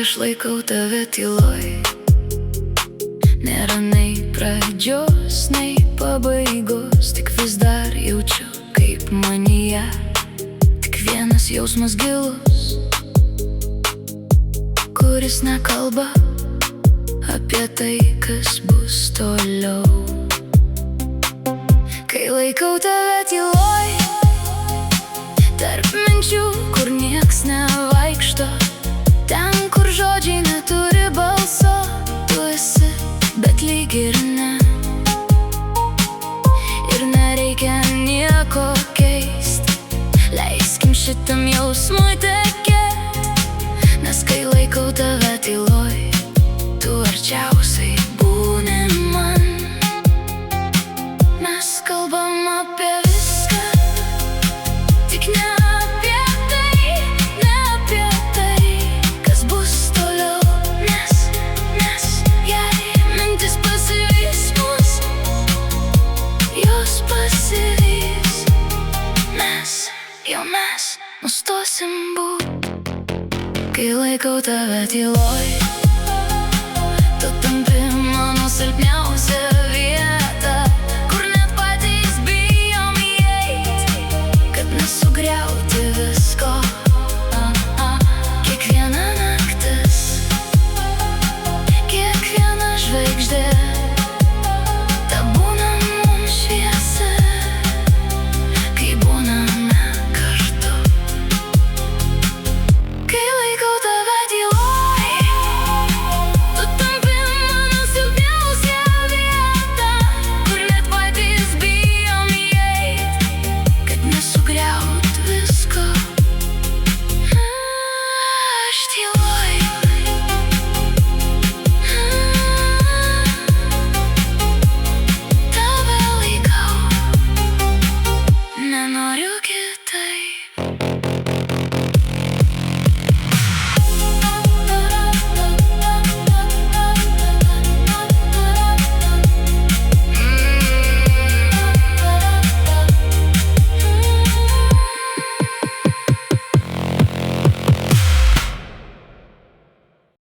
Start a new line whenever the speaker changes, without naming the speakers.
aš laikau tave tyloj. Nėra nei pradžios, nei pabaigos, tik vis dar jaučiu, kaip manyje tik vienas jausmas gilus, kuris nekalba apie tai, kas bus toliau. Kai laikau tave tyloj, tarp minčių, kur nieks nevaikšto, ten, kur žodžiai neturi balso, tu esi, bet lyg ir ne. Ir nereikia nieko keist, leiskim šitam jausmui tekėt, nes kai laikau tave tyloj, tu arčiausiai būni man. Mes kalbam apie viską, tik ne apie tai, ne apie tai, kas bus toliau, nes jei mintis pasivys mus, jos pasivys, mes nustosim būt. Kai laikau tave tyloj,